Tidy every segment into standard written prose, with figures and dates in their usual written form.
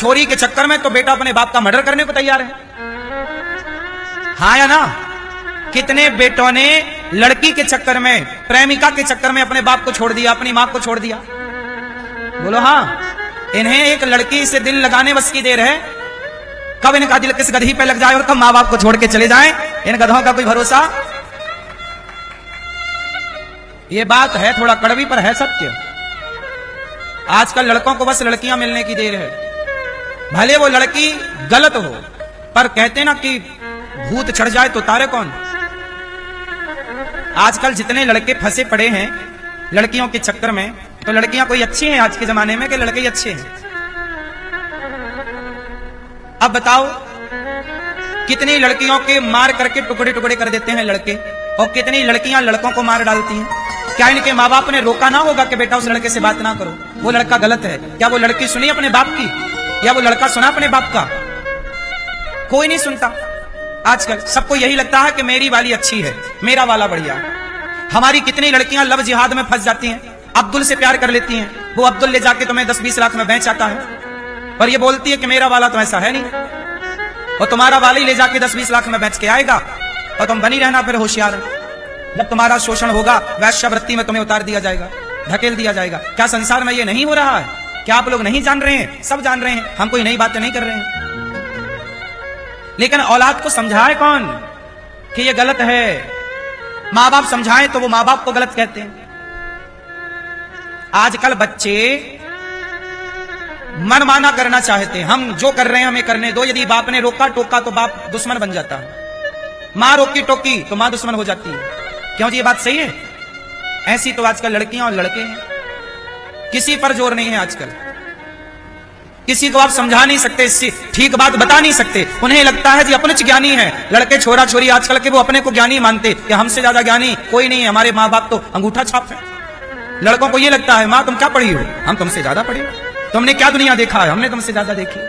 छोरी के चक्कर में तो बेटा अपने बाप का मर्डर करने को तैयार है। हाँ या ना? कितने बेटों ने लड़की के चक्कर में, प्रेमिका के चक्कर में अपने बाप को छोड़ दिया, अपनी मां को छोड़ दिया? बोलो हाँ। इन्हें एक लड़की से दिल लगाने बस की देर है, कब इनका दिल किस गधी पे लग जाए और कब मां बाप को छोड़ के चले जाएं, इन गधों का कोई भरोसा? ये बात है थोड़ा कड़वी पर है सत्य। आजकल लड़कों को बस लड़कियां मिलने की देर है, भले वो लड़की गलत हो, पर कहते ना कि भूत चढ़ जाए तो तारे कौन। आजकल जितने लड़के फंसे पड़े हैं लड़कियों के चक्कर में, तो लड़कियां कोई अच्छी हैं आज के जमाने में कि लड़के ही अच्छे हैं? अब बताओ, कितनी लड़कियों के मार करके टुकड़े टुकड़े कर देते हैं लड़के, और कितनी लड़कियां लड़कों को मार डालती हैं। क्या इनके माँ बाप ने रोका ना होगा कि बेटा उस लड़के से बात ना करो, वो लड़का गलत है? क्या वो लड़की सुनी अपने बाप की, या वो लड़का सुना अपने बाप का? कोई नहीं सुनता। आजकल सबको यही लगता है कि मेरी वाली अच्छी है, मेरा वाला बढ़िया है। हमारी कितनी लड़कियां लव जिहाद में फंस जाती हैं, अब्दुल से प्यार कर लेती हैं, वो अब्दुल ले जाके तुम्हें 10-20 लाख में बेच आता है, पर ये बोलती है कि मेरा वाला तो ऐसा है नहीं, और तुम्हारा वाला ही ले जाके 10-20 लाख में बेच के आएगा, और तुम बनी रहना फिर होशियार। जब तुम्हारा शोषण होगा, वैश्यावृत्ति में तुम्हें उतार दिया जाएगा, धकेल दिया जाएगा। क्या संसार में ये नहीं हो रहा है? क्या आप लोग नहीं जान रहे हैं? सब जान रहे हैं, हम कोई नई बातें नहीं कर रहे हैं। लेकिन औलाद को समझाए कौन कि ये गलत है? माँ बाप समझाएं तो वो माँ बाप को गलत कहते हैं। आजकल बच्चे मनमाना करना चाहते हैं, हम जो कर रहे हैं हमें करने दो। यदि बाप ने रोका टोका तो बाप दुश्मन बन जाता है, माँ रोकी टोकी तो माँ दुश्मन हो जाती है। क्यों जी, ये बात सही है? ऐसी तो आजकल लड़कियां और लड़के हैं, किसी पर जोर नहीं है आजकल। किसी को आप समझा नहीं सकते, ठीक बात बता नहीं सकते। उन्हें लगता है जी अपने ज्ञानी है। लड़के छोरा छोरी आजकल के वो अपने को ज्ञानी मानते कि हमसे ज्यादा ज्ञानी कोई नहीं है, हमारे माँ बाप तो अंगूठा छाप है। लड़कों को ये लगता है माँ तुम क्या पढ़ी हो, हम तुमसे ज्यादा पढ़े, तुमने क्या दुनिया देखा है, हमने तुमसे ज्यादा देखी।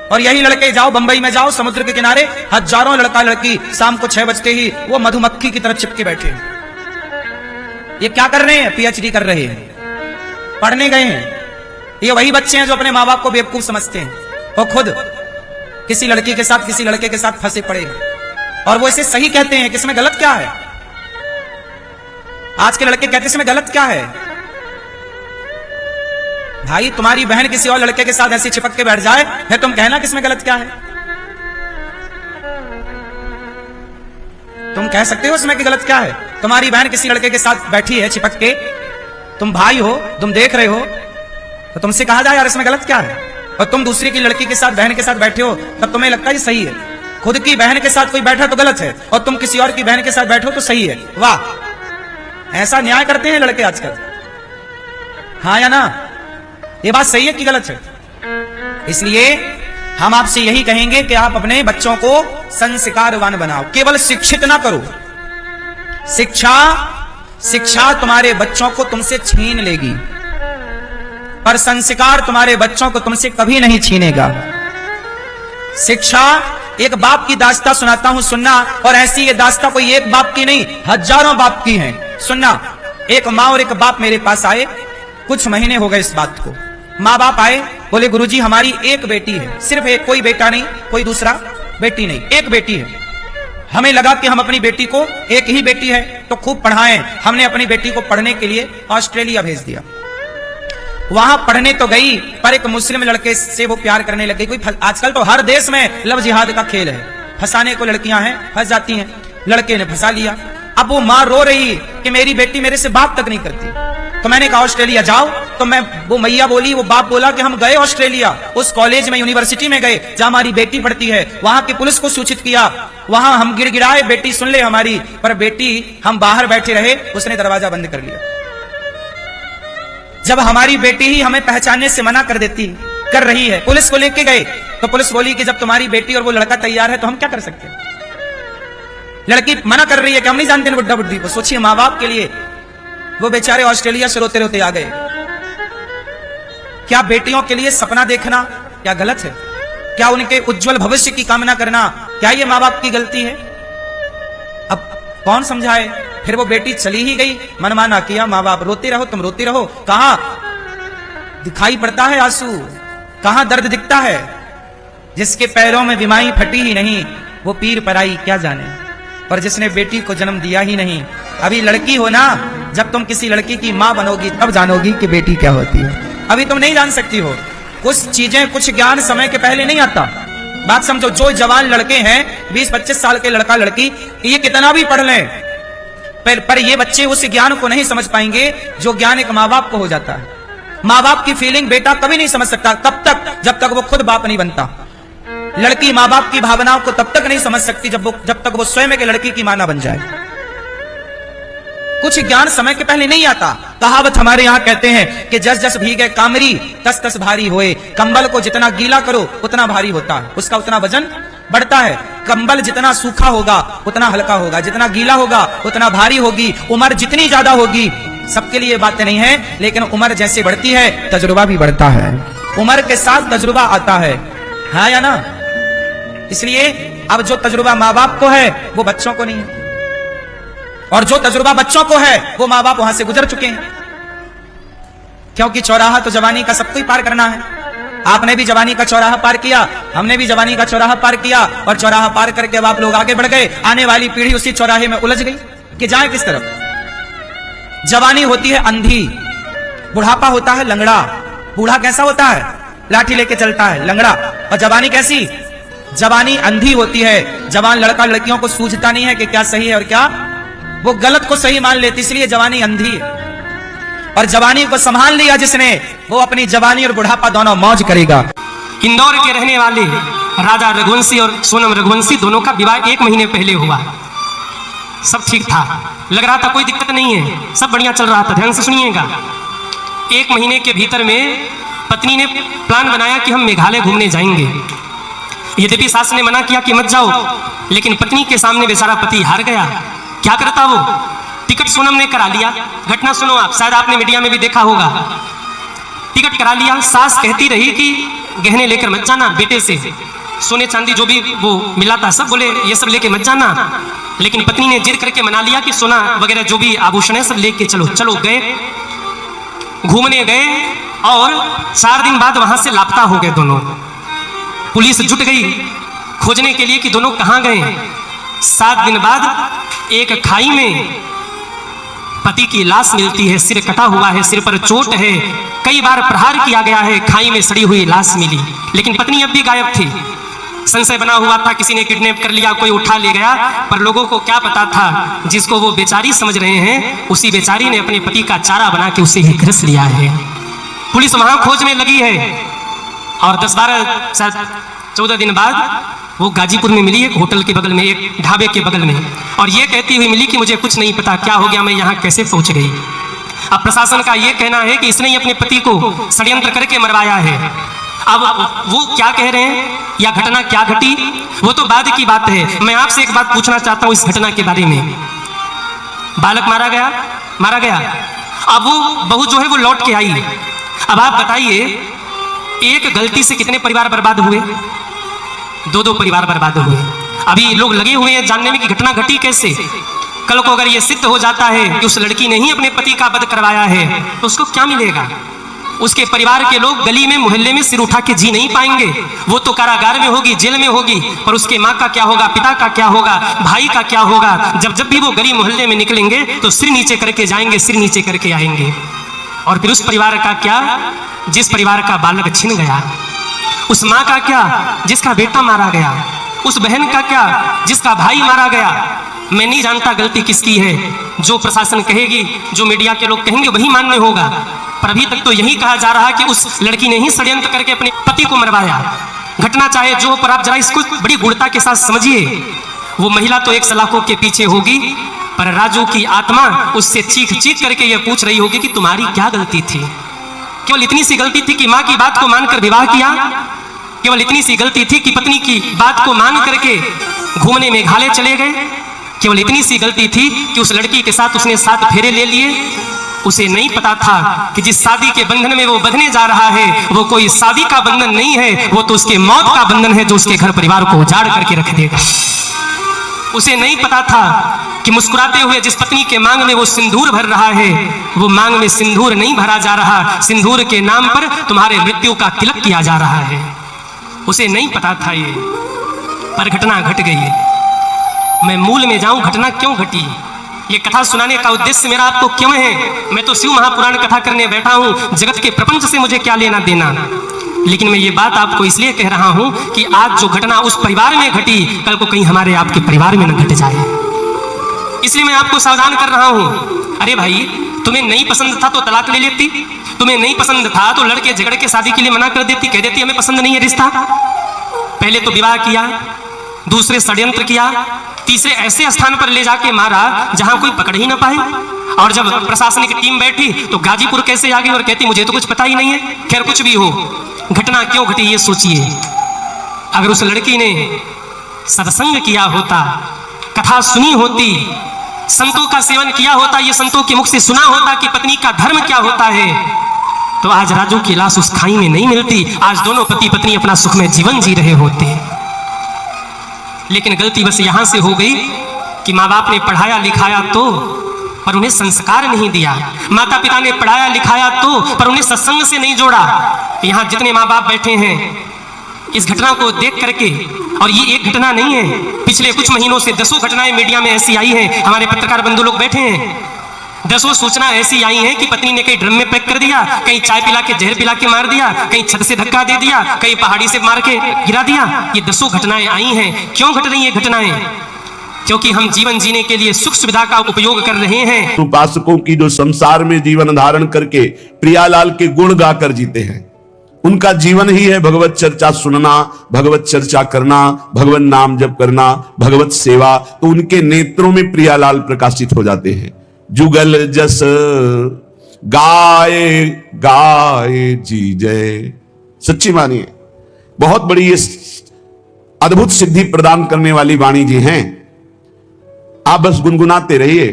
और यही लड़के जाओ बंबई में जाओ, समुद्र के किनारे हजारों लड़का लड़की शाम को 6 बजते ही वो मधुमक्खी की तरह चिपके बैठे हैं। ये क्या कर रहे हैं? पीएचडी कर रहे हैं, पढ़ने गए हैं। ये वही बच्चे हैं जो अपने माँ बाप को बेवकूफ समझते हैं और खुद किसी लड़की के साथ किसी लड़के के साथ फंसे पड़े हैं, और वो इसे सही कहते हैं कि इसमें गलत क्या है। आज के लड़के कहते हैं इसमें गलत क्या है? भाई तुम्हारी बहन किसी और लड़के के साथ ऐसे चिपक के बैठ जाए, फिर तुम कहना कि इसमें गलत क्या है? तुम कह सकते हो इसमें कि गलत क्या है? तुम्हारी बहन किसी लड़के के साथ बैठी है चिपक के, तुम भाई हो, तुम देख रहे हो, तो तुमसे कहा जाए यार इसमें गलत क्या है? और तुम दूसरी की लड़की के साथ बहन के साथ बैठे हो, तब तुम्हें लगता है ये सही है। खुद की बहन के साथ कोई बैठा तो गलत है, और तुम किसी और की बहन के साथ बैठो तो सही है। वाह, ऐसा न्याय करते हैं लड़के आजकल। हाँ या ना? ये बात सही है कि गलत है? इसलिए हम आपसे यही कहेंगे कि आप अपने बच्चों को संस्कारवान बनाओ, केवल शिक्षित ना करो। शिक्षा तुम्हारे बच्चों को तुमसे छीन लेगी, पर संस्कार तुम्हारे बच्चों को तुमसे कभी नहीं छीनेगा। शिक्षा, एक बाप की दास्तां सुनाता हूं, सुनना। और ऐसी ये दास्तां कोई एक बाप की नहीं, हजारों बाप की हैं, सुनना। एक माँ और एक बाप मेरे पास आए, कुछ महीने हो गए इस बात को। माँ बाप आए, बोले गुरुजी हमारी एक बेटी है, सिर्फ एक, कोई बेटा नहीं, कोई दूसरा बेटी नहीं, एक बेटी है। हमें लगा कि हम अपनी बेटी को, एक ही बेटी है तो खूब पढ़ाएं। हमने अपनी बेटी को पढ़ने के लिए ऑस्ट्रेलिया भेज दिया। वहां पढ़ने तो गई, पर एक मुस्लिम लड़के से वो प्यार करने लग गई। कोई आजकल तो हर देश में लव जिहाद का खेल है, फंसाने को लड़कियां हैं, फंस जाती हैं। लड़के ने फंसा लिया। अब वो मां रो रही कि मेरी बेटी मेरे से बात तक नहीं करती। तो मैंने कहा ऑस्ट्रेलिया जाओ। तो वो मैया बोली, वो बाप बोला कि हम गए ऑस्ट्रेलिया, उस कॉलेज में, यूनिवर्सिटी में गए जहां हमारी बेटी पढ़ती है। वहां की पुलिस को सूचित किया, वहां हम गिड़गिड़ाए बेटी सुन ले हमारी, पर बेटी, हम बाहर बैठे रहे, उसने दरवाजा बंद कर लिया। जब हमारी बेटी ही हमें पहचानने से मना कर रही है, पुलिस को लेके गए, तो पुलिस बोली कि जब तुम्हारी बेटी और वो लड़का तैयार है तो हम क्या कर सकते हैं। लड़की मना कर रही है कि हम नहीं जानते बुड्ढा बुड्ढी को। सोचिए, माँ बाप के लिए वो बेचारे ऑस्ट्रेलिया से रोते रोते आ गए। क्या बेटियों के लिए सपना देखना क्या गलत है? क्या उनके उज्जवल भविष्य की कामना करना, क्या ये माँ बाप की गलती है? अब कौन समझाए? फिर वो बेटी चली ही गई, मनमाना किया। माँ बाप रोते रहो, तुम रोते रहो। कहां दिखाई पड़ता है आंसू, कहां दर्द दिखता है? जिसके पैरों में बीमारी फटी ही नहीं, वो पीर पराई क्या जाने। पर जिसने बेटी को जन्म दिया ही नहीं, अभी लड़की हो ना, जब तुम किसी लड़की की मां बनोगी तब जानोगी कि बेटी क्या होती है। अभी तुम नहीं जान सकती हो। कुछ चीजें, कुछ ज्ञान समय के पहले नहीं आता। बात समझो, जो जवान लड़के हैं 20-25 साल के लड़का लड़की, ये कितना भी पढ़ लें, पर ये बच्चे उस ज्ञान को नहीं समझ पाएंगे जो ज्ञान एक माँ बाप को हो जाता है। माँ बाप की फीलिंग बेटा कभी नहीं समझ सकता, तब तक जब तक वो खुद बाप नहीं बनता। लड़की माँ बाप की भावनाओं को तब तक नहीं समझ सकती जब तक वो स्वयं के लड़की की मां ना बन जाए। कुछ ज्ञान समय के पहले नहीं आता। कहावत हमारे यहाँ कहते हैं कि जस जस भीगे कामरी तस तस भारी होए। कंबल को जितना गीला करो उतना भारी होता है, उसका उतना वजन बढ़ता है। कंबल जितना सूखा होगा उतना हल्का होगा, जितना गीला होगा उतना भारी होगी। उम्र जितनी ज्यादा होगी, सबके लिए बातें नहीं है, लेकिन उम्र जैसे बढ़ती है तजुर्बा भी बढ़ता है। उम्र के साथ तजुर्बा आता है, हाँ या ना? इसलिए अब जो तजुर्बा माँ बाप को है वो बच्चों को नहीं है, और जो तजुर्बा बच्चों को है वो माँ बाप वहां से गुजर चुके हैं। क्योंकि चौराहा तो जवानी का सबको ही पार करना है। आपने भी जवानी का चौराहा पार किया, हमने भी जवानी का चौराहा पार किया, और चौराहा पार करके अब आप लोग आगे बढ़ गए। आने वाली पीढ़ी उसी चौराहे में उलझ गई कि जाए किस तरफ। जवानी होती है अंधी, बुढ़ापा होता है लंगड़ा। बूढ़ा कैसा होता है? लाठी लेके चलता है, लंगड़ा। और जवानी कैसी? जवानी अंधी होती है। जवान लड़का लड़कियों को सूझता नहीं है कि क्या सही है और क्या, वो गलत को सही मान लेती, इसलिए जवानी अंधी है। और जवानी को संभाल लिया जिसने, वो अपनी जवानी और बुढ़ापा दोनों मौज करेगा। इंदौर के रहने वाले राजा रघुवंशी और सोनम रघुवंशी दोनों का विवाह 1 महीने पहले हुआ। सब ठीक था, लग रहा था कोई दिक्कत नहीं है, सब बढ़िया चल रहा था। ध्यान से सुनिएगा। 1 महीने के भीतर में पत्नी ने प्लान बनाया कि हम मेघालय घूमने जाएंगे। यद्यपि सास ने मना किया कि मत जाओ, लेकिन पत्नी के सामने बेचारा पति हार गया। क्या करता वो? टिकट सोनम ने करा लिया। घटना सुनो आप, शायद आपने मीडिया में भी देखा होगा। टिकट करा लिया। सास कहती रही कि गहने लेकर मत जाना, बेटे से सोने चांदी जो भी वो मिला था सब बोले ये सब लेके मत जाना। लेकिन पत्नी ने जिद करके मना लिया कि सोना वगैरह जो भी आभूषण है सब लेके चलो। चलो गए, घूमने गए, और 4 दिन बाद वहां से लापता हो गए दोनों। पुलिस जुट गई खोजने के लिए कि दोनों कहां गए। 7 दिन बाद एक खाई में पति की लाश मिलती है, सिर कटा हुआ है, सिर पर चोट है, कई बार प्रहार किया गया है, खाई में सड़ी हुई लाश मिली। लेकिन पत्नी अब भी गायब थी। संशय बना हुआ था किसी ने किडनैप कर लिया, कोई उठा ले गया, पर लोगों को क्या पता था जिसको वो बेचारी समझ रहे हैं उसी बेचारी ने अपने पति का चारा बना के उसे ही ग्रस लिया है। पुलिस वहां खोजने लगी है, और 10-12-14 दिन बाद वो गाजीपुर में मिली, एक होटल के बगल में, एक ढाबे के बगल में, और ये कहती हुई मिली कि मुझे कुछ नहीं पता क्या हो गया, मैं यहाँ कैसे पहुंच गई। अब प्रशासन का ये कहना है कि इसने ही अपने पति को षड्यंत्र करके मरवाया है। अब वो क्या कह रहे हैं या घटना क्या घटी वो तो बाद की बात है। मैं आपसे एक बात पूछना चाहता हूँ इस घटना के बारे में। बालक मारा गया। अब वो बहू जो है वो लौट के आई। अब आप बताइए, एक गलती से कितने परिवार बर्बाद हुए? 2 परिवार बर्बाद हुए। अभी लोग लगे हुए हैं जानने में कि घटना घटी कैसे। कल को अगर ये सिद्ध हो जाता है कि उस लड़की ने ही अपने पति का वध करवाया है तो उसको क्या मिलेगा? उसके परिवार के लोग गली में मोहल्ले में सिर उठा के जी नहीं पाएंगे। वो तो कारागार में होगी, जेल में होगी, पर उसके माँ का क्या होगा, पिता का क्या होगा, भाई का क्या होगा? जब भी वो गली मोहल्ले में निकलेंगे तो सिर नीचे करके जाएंगे, सिर नीचे करके आएंगे। और फिर उस परिवार का क्या जिस परिवार का बालक छिन गया? उस माँ का क्या जिसका बेटा मारा गया? उस बहन का क्या जिसका भाई मारा गया? मैं नहीं जानता गलती किसकी है। जो प्रशासन कहेगी, जो मीडिया के लोग कहेंगे वही मान्य होगा। पर अभी तक तो यही कहा जा रहा है कि उस लड़की ने ही षड्यंत्र करके अपने पति को मरवाया। घटना चाहे जो, पर आप जरा इसको बड़ी गूढ़ता के साथ समझिए। वो महिला तो 1 सलाखों के पीछे होगी, पर राजू की आत्मा उससे चीख चीख करके यह पूछ रही होगी कि तुम्हारी क्या गलती थी? केवल इतनी सी गलती थी कि माँ की बात को मानकर विवाह किया। केवल इतनी सी गलती थी कि पत्नी की बात को मान करके घूमने मेघालय चले गए। केवल इतनी सी गलती थी कि उस लड़की के साथ उसने 7 फेरे ले लिए। उसे नहीं पता था कि जिस शादी के बंधन में वो बंधने जा रहा है वो कोई शादी का बंधन नहीं है, वो तो उसके मौत का बंधन है जो उसके घर परिवार को उजाड़ करके रख देगा। उसे नहीं पता था कि मुस्कुराते हुए जिस पत्नी के मांग में वो सिंदूर भर रहा है, वो मांग में सिंदूर नहीं भरा जा रहा, सिंदूर के नाम पर तुम्हारे मृत्यु का तिलक किया जा रहा है। उसे नहीं पता था ये, पर घटना घट गई। मैं मूल में जाऊं, घटना क्यों घटी, ये कथा सुनाने का उद्देश्य मेरा आपको क्यों है। मैं तो शिव महापुराण कथा करने बैठा हूं, जगत के प्रपंच से मुझे क्या लेना देना। लेकिन मैं ये बात आपको इसलिए कह रहा हूं कि आज जो घटना उस परिवार में घटी, कल को कहीं हमारे आपके परिवार में न घट जाए, इसलिए मैं आपको सावधान कर रहा हूं। अरे भाई, तुम्हें नहीं पसंद था तो तलाक ले लेती, तुम्हें नहीं पसंद था तो लड़के झगड़ के शादी के लिए मना कर देती, कह देती हमें पसंद नहीं है रिश्ता। पहले तो विवाह किया, दूसरे षड्यंत्र किया, तीसरे ऐसे स्थान पर ले जाके मारा जहां कोई पकड़ ही ना पाए। और जब प्रशासनिक टीम बैठी तो गाजीपुर कैसे आ गई और कहती मुझे तो कुछ पता ही नहीं है। खैर कुछ भी हो, घटना क्यों घटी ये सोचिए। अगर उस लड़की ने सत्संग किया होता, कथा सुनी होती, संतों का सेवन किया होता, ये संतों के मुख से सुना होता कि पत्नी का धर्म क्या होता है, तो आज राजू की लाश उस खाई में नहीं मिलती, आज दोनों पति पत्नी अपना सुखमय जीवन जी रहे होते। लेकिन गलती बस यहां से हो गई कि माँ बाप ने पढ़ाया लिखाया तो, पर उन्हें संस्कार नहीं दिया। माता पिता ने पढ़ाया लिखाया तो, पर उन्हें सत्संग से नहीं जोड़ा। यहां जितने माँ बाप बैठे हैं इस घटना को देख करके, और ये एक घटना नहीं है, पिछले कुछ महीनों से 10 घटनाएं मीडिया में ऐसी आई हैं। हमारे पत्रकार बंधु लोग बैठे हैं, 10 सूचना ऐसी आई हैं कि पत्नी ने कहीं ड्रम में पैक कर दिया, कहीं चाय पिला के जहर पिला के मार दिया, कहीं छत से धक्का दे दिया, कहीं पहाड़ी से मार के गिरा दिया। ये 10 घटनाएं आई हैं। क्यों घट रही ये घटनाएं? क्योंकि हम जीवन जीने के लिए सुख सुविधा का उपयोग कर रहे हैं। उपासकों की जो संसार में जीवन धारण करके प्रियालाल के गुण गाकर जीते हैं, उनका जीवन ही है भगवत चर्चा सुनना, भगवत चर्चा करना, भगवत नाम जप करना, भगवत सेवा। तो उनके नेत्रों में प्रियालाल प्रकाशित हो जाते हैं। जुगल जस गाए गाए जी जय। सच्ची मानिए, बहुत बड़ी ये अद्भुत सिद्धि प्रदान करने वाली वाणी जी हैं। आप बस गुनगुनाते रहिए।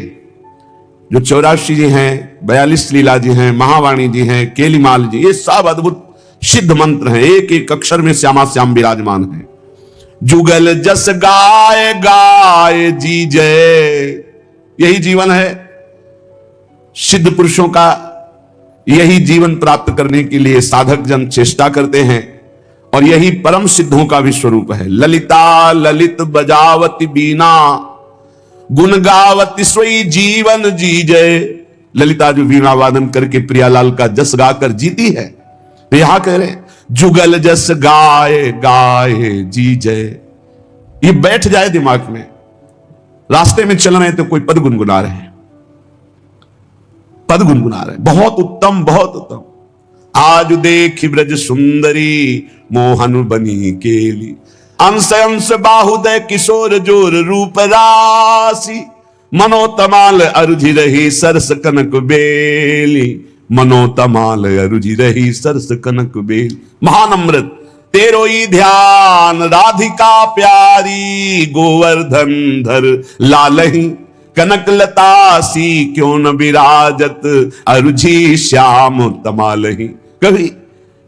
जो 84 जी हैं, 42 लीला जी हैं, महावाणी जी हैं, केलीमाल जी, ये सब अद्भुत सिद्ध मंत्र हैं, एक एक अक्षर में श्यामा श्याम विराजमान है। जुगल जस गाए गाए जी जय, यही जीवन है सिद्ध पुरुषों का। यही जीवन प्राप्त करने के लिए साधक जन चेष्टा करते हैं, और यही परम सिद्धों का भी स्वरूप है। ललिता ललित बजावती बीना, गुण गावती सोई जीवन जी जय। ललिता जो वीणा वादन करके प्रियालाल का जस गाकर जीती है, तो यहां कह रहे हैं जुगल जस गाए गाए जी जय। ये बैठ जाए दिमाग में। रास्ते में चल रहे हैं तो कोई पद गुनगुना रहे हैं, पद गुनगुना रहे हैं। बहुत उत्तम, बहुत उत्तम। आज देख ब्रज सुंदरी, मोहन बनी केली, अंश अंश बाहुदय किशोर जोर रूप राशि, मनोतमाल अरुझि रही सरस कनक बेली, मनोतमाल अरुझि रही सरस कनक बेली। महान अमृत तेरो ही ध्यान राधिका प्यारी, गोवर्धन धर लालही, कनक लता सी क्यों न विराजत, अरुझि श्याम तमालही। कभी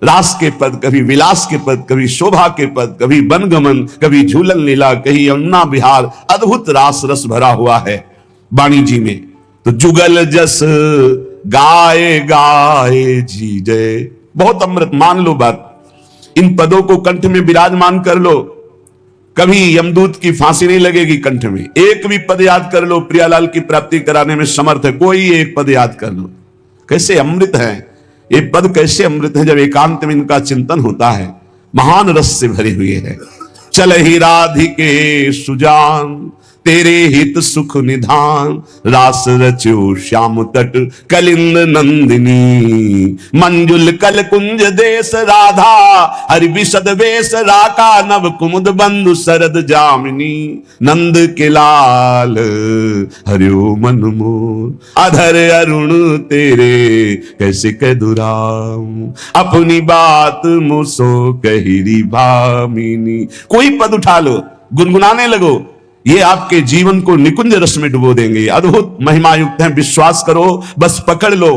रास के पद, कभी विलास के पद, कभी शोभा के पद, कभी वनगमन, कभी झूलन लीला, कहीं यमुना विहार। अद्भुत रास रस भरा हुआ है वाणी जी में। तो जुगल जस गाए गाए जी जय, बहुत अमृत। मान लो बात, इन पदों को कंठ में विराजमान कर लो, कभी यमदूत की फांसी नहीं लगेगी कंठ में। एक भी पद याद कर लो, प्रियालाल की प्राप्ति कराने में समर्थ है। कोई एक पद याद कर लो। कैसे अमृत है ये पद, कैसे अमृत है जब एकांत में इनका चिंतन होता है। महान रस से भरे हुए है। चल ही राधिके सुजान, तेरे हित सुख निधान, रास रचो श्याम तट कलिंद नंदिनी, मंजुल कल कुंज देश राधा, हरि विशद वेश राका, नव कुमुद बंधु शरद जामिनी, नंद के लाल हरिओ मन मोर, अधर अरुण तेरे कैसे कह दुराम, अपनी बात मुसो कहिरी भामिनी। कोई पद उठा लो, गुनगुनाने लगो, ये आपके जीवन को निकुंज रस में डुबो देंगे। अद्भुत महिमा युक्त हैं। विश्वास करो, बस पकड़ लो,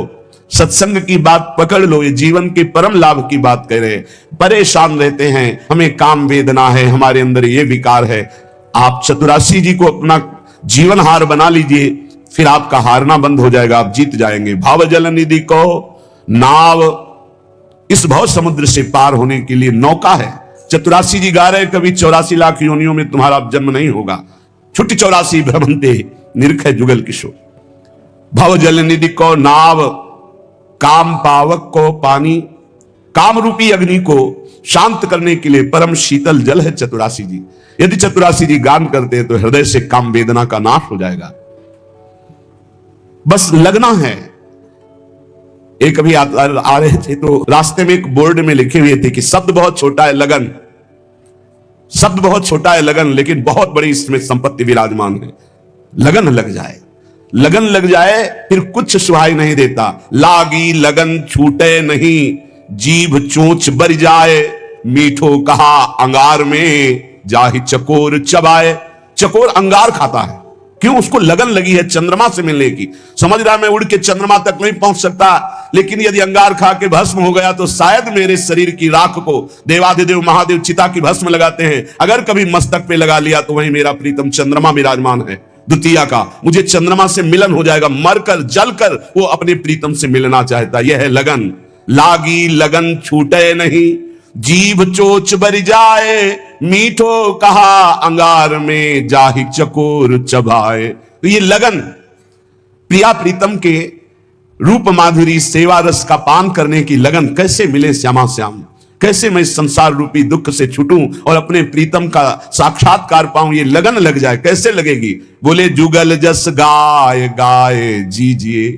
सत्संग की बात पकड़ लो। ये जीवन के परम लाभ की बात कह रहे हैं। परेशान रहते हैं, हमें काम वेदना है, हमारे अंदर ये विकार है। आप चतुरासी जी को अपना जीवन हार बना लीजिए, फिर आपका हारना बंद हो जाएगा, आप जीत जाएंगे। भाव जल निधि को नाव इस भव समुद्र से पार होने के लिए नौका है। चतुरासी जी गा रहे, कभी 84 लाख योनियों में तुम्हारा जन्म नहीं होगा, छुट्टी 84 भ्रमंते निरखे जुगल किशोर। भव जल निधि को नाव, काम पावक को पानी, काम रूपी अग्नि को शांत करने के लिए परम शीतल जल है चतुरासी जी। यदि चतुरासी जी गान करते हैं तो हृदय से काम वेदना का नाश हो जाएगा। बस लगना है। एक कभी आ रहे थे तो रास्ते में एक बोर्ड में लिखे हुए थे कि शब्द बहुत छोटा है लगन, शब्द बहुत छोटा है लगन, लेकिन बहुत बड़ी इसमें संपत्ति विराजमान है। लगन लग जाए, लगन लग जाए, फिर कुछ सुहाई नहीं देता। लागी लगन छूटे नहीं, जीभ चोंच बर जाए, मीठो कहा अंगार में, जाहि चकोर चबाए। चकोर अंगार खाता है, क्यों? उसको लगन लगी है चंद्रमा से मिलने की। समझ रहा है मैं उड़ के चंद्रमा तक नहीं पहुंच सकता, लेकिन यदि अंगार खा के भस्म हो गया तो शायद मेरे शरीर की राख को देवाधिदेव महादेव चिता की भस्म लगाते हैं, अगर कभी मस्तक पे लगा लिया तो वहीं मेरा प्रीतम चंद्रमा विराजमान है द्वितीया का, मुझे चंद्रमा से मिलन हो जाएगा। मरकर जलकर वो अपने प्रीतम से मिलना चाहता। यह है लगन। लागी लगन छूटे नहीं, जीभ चोच बर जाए, मीठो कहा अंगार में, जाहि चकोर चबाए। तो ये लगन, प्रिया प्रीतम के रूप माधुरी सेवा रस का पान करने की लगन। कैसे मिले श्यामा श्याम, कैसे मैं इस संसार रूपी दुख से छूटूं और अपने प्रीतम का साक्षात्कार पाऊं, ये लगन लग जाए। कैसे लगेगी? बोले जुगल जस गाय गाए जीजिए,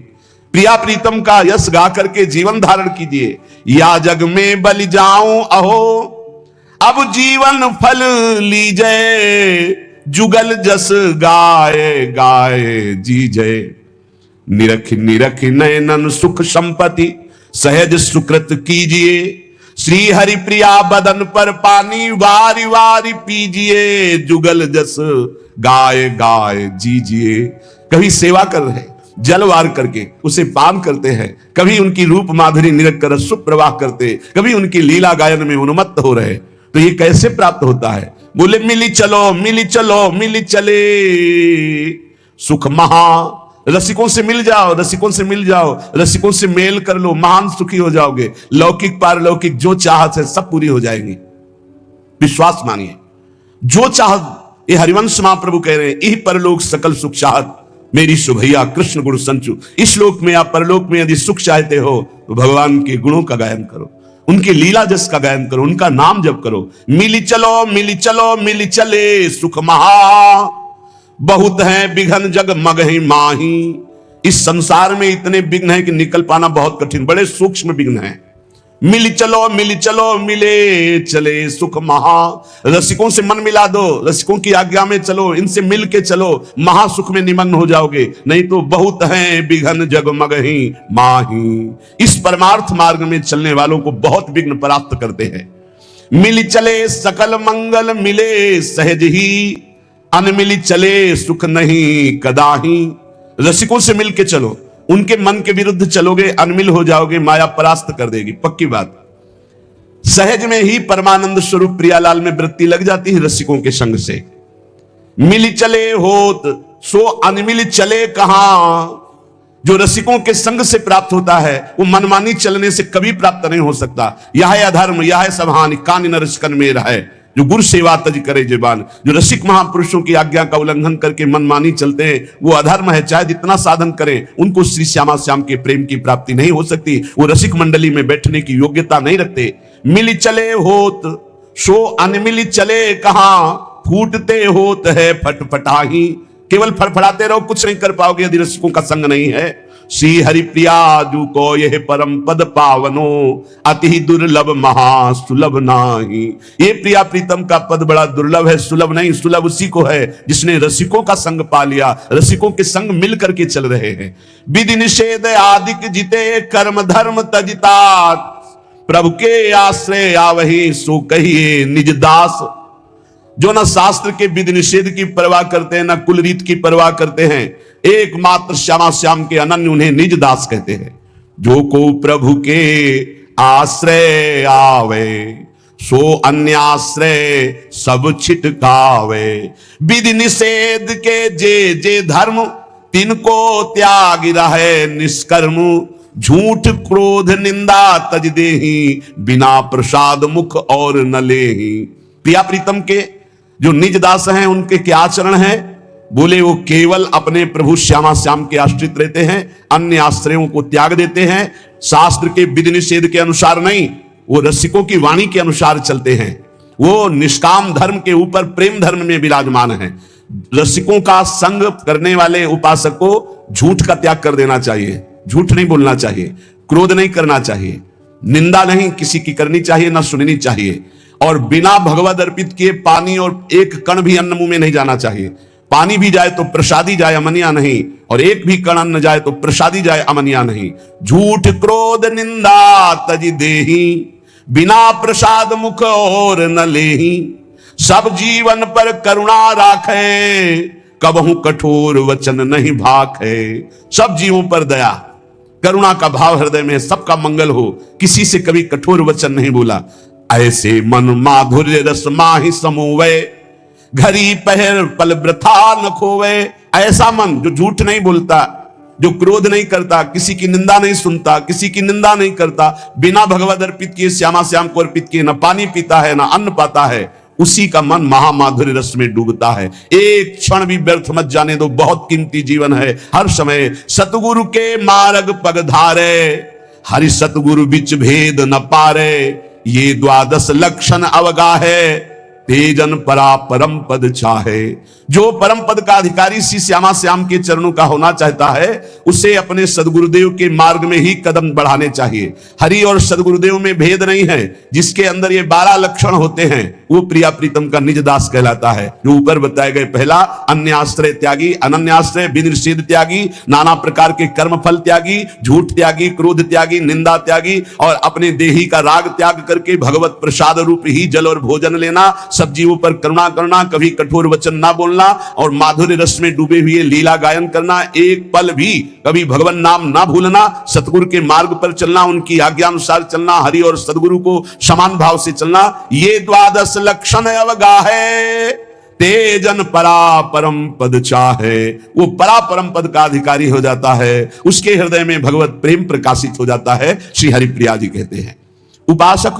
प्रिया प्रीतम का यश गा करके जीवन धारण कीजिए। या जग में बलि जाऊं अहो, अब जीवन फल लीजिए, जुगल जस गाए गाए जीजे। निरख निरख नयनन सुख संपत्ति, सहज सुकृत कीजिए, श्री हरि प्रिया बदन पर पानी वारी वारी पीजिए, जुगल जस गाए गाए जीजिए। कभी सेवा कर रहे, जलवार करके उसे पान करते हैं, कभी उनकी रूप माधुरी निरख कर सुप्रवाह करते, कभी उनकी लीला गायन में उन्मत्त हो रहे। तो ये कैसे प्राप्त होता है? बोले मिली चलो मिली चलो मिली चले सुख महा। रसिकों से मिल जाओ, रसिकों से मिल जाओ, रसिकों से मेल कर लो, महान सुखी हो जाओगे। लौकिक पारलौकिक जो चाहत है सब पूरी हो जाएगी। विश्वास मानिए, जो चाहत, ये हरिवंश महाप्रभु कह रहे हैं, यही परलोक सकल सुख चाहत मेरी सुभैया कृष्ण गुरु संचु। इस लोक में या परलोक में यदि सुख चाहते हो तो भगवान के गुणों का गायन करो, उनके लीला जस का गायन करो, उनका नाम जप करो। मिली चलो मिली चलो मिली चले सुख महा, बहुत है बिघन जग मगहि माही। इस संसार में इतने विघ्न है कि निकल पाना बहुत कठिन, बड़े सूक्ष्म विघ्न है। मिली चलो मिले चले सुख महा। रसिकों से मन मिला दो, रसिकों की आज्ञा में चलो, इनसे मिल के चलो, महासुख में निमग्न हो जाओगे। नहीं तो बहुत है बिघन जग मगहि माही। इस परमार्थ मार्ग में चलने वालों को बहुत विघ्न प्राप्त करते हैं। मिली चले सकल मंगल मिले सहज ही, अनमिली चले सुख नहीं कदाही। रसिकों से मिल के चलो, उनके मन के विरुद्ध चलोगे, अनमिल हो जाओगे, माया परास्त कर देगी, पक्की बात। सहज में ही परमानंद स्वरूप प्रियालाल में वृत्ति लग जाती है रसिकों के संग से। मिली चले होत सो अनमिल चले कहां। जो रसिकों के संग से प्राप्त होता है वो मनमानी चलने से कभी प्राप्त नहीं हो सकता। यह है अधर्म, यह है सब हानि, कान न रसिकन में रहे, जो गुरु सेवा तज करे जीवान। जो रसिक महापुरुषों की आज्ञा का उल्लंघन करके मनमानी चलते हैं वो अधर्म है। चाहे जितना साधन करें, उनको श्री श्यामा श्याम के प्रेम की प्राप्ति नहीं हो सकती। वो रसिक मंडली में बैठने की योग्यता नहीं रखते। मिली चले होत सो अनमिली चले कहां, फूटते होत है फटफटाही। केवल फड़फड़ाते रहो, कुछ नहीं कर पाओगे यदि रसिकों का संग नहीं है। श्री हरि प्रिया जू को यह परम पद पावनो, अति दुर्लभ महा सुलभ नाही। ये प्रिया प्रीतम का पद बड़ा दुर्लभ है, सुलभ नहीं। सुलभ उसी को है जिसने रसिकों का संग पा लिया, रसिकों के संग मिल करके चल रहे हैं। विधि निषेध आदिक जिते, कर्म धर्म तजिता, प्रभु के आश्रय आवही सो कहिए निज दास। जो न शास्त्र के विधि निषेध की परवाह करते हैं, न कुल रीत की परवाह करते हैं, एकमात्र श्यामा श्याम के अनन्य उन्हें निज दास कहते हैं। जो को प्रभु के आश्रय आवे सो अन्याश्रय सब छिटकावे। विधि निषेध के जे जे धर्म, तिनको त्याग रहे निष्कर्म। झूठ क्रोध निंदा तज देही, बिना प्रसाद मुख और न लेही। प्रिया प्रीतम के जो निज दास हैं उनके क्या आचरण है? बोले वो केवल अपने प्रभु श्यामा श्याम के आश्रित रहते हैं, अन्य आश्रयों को त्याग देते हैं। शास्त्र के विधि निषेध के अनुसार नहीं, वो रसिकों की वाणी के अनुसार चलते हैं। वो निष्काम धर्म के ऊपर प्रेम धर्म में विराजमान है। रसिकों का संग करने वाले उपासक को झूठ का त्याग कर देना चाहिए, झूठ नहीं बोलना चाहिए, क्रोध नहीं करना चाहिए, निंदा नहीं किसी की करनी चाहिए, ना सुननी चाहिए, और बिना भगवद अर्पित किए पानी और एक कण भी अन्न मुंह में नहीं जाना चाहिए। पानी भी जाए तो प्रसादी जाए, अमनिया नहीं, और एक भी कण अन्न जाए तो प्रसादी जाए, अमनिया नहीं। झूठ क्रोध निंदा तज देही, बिना प्रसाद मुख और न लेही। सब जीवन पर करुणा राखे, कबहू कठोर वचन नहीं भाखे। सब जीवों पर दया करुणा का भाव हृदय में, सबका मंगल हो, किसी से कभी कठोर वचन नहीं बोला। ऐसे मन माधुर्य रस माहि समूवे, घरी पहर पल वृथा न खोवे। ऐसा मन जो झूठ नहीं बोलता, जो क्रोध नहीं करता, किसी की निंदा नहीं सुनता, किसी की निंदा नहीं करता, बिना भगवद अर्पित किए श्यामा श्याम को अर्पित किए न पानी पीता है, न अन्न पाता है, उसी का मन महामाधुर्य रस में डूबता है। एक क्षण भी व्यर्थ मत जाने दो, बहुत कीमती जीवन है। हर समय सतगुरु के मार्ग पग धारे, हरि सतगुरु बिच भेद न पारे। ये द्वादश लक्षण अवगाहे, तेजन परा परम पद चाहे। जो परम पद का अधिकारी श्री श्यामा श्याम के चरणों का होना चाहता है, उसे अपने सदगुरुदेव के मार्ग में ही कदम बढ़ाने चाहिए। हरि और सदगुरुदेव में भेद नहीं है। जिसके अंदर ये 12 लक्षण होते हैं वो प्रिया प्रीतम का निज दास कहलाता है। जो ऊपर बताए गए, पहला अन्य आश्रय त्यागी, अनन्याश्रय विधि निषेध त्यागी, नाना प्रकार के कर्म फल त्यागी, झूठ त्यागी, क्रोध त्यागी, निंदा त्यागी, और अपने देही का राग त्याग करके भगवत प्रसाद रूप ही जल और भोजन लेना, सब जीवों पर करुणा करना, कभी कठोर वचन ना बोलना, और माधुर्य रस में डूबे हुए लीला गायन करना, एक पल भी कभी भगवान नाम ना भूलना, सतगुरु के मार्ग पर चलना, उनकी आज्ञा अनुसार चलना, हरि और सदगुरु को समान भाव से चलना। ये द्वादश लक्षण अवगाहे, तेजन परा परम पद चाहे। वो परा परम पद का अधिकारी हो जाता है, उसके हृदय में भगवत प्रेम प्रकाशित हो जाता है। श्री हरिप्रिया जी कहते हैं, उपासक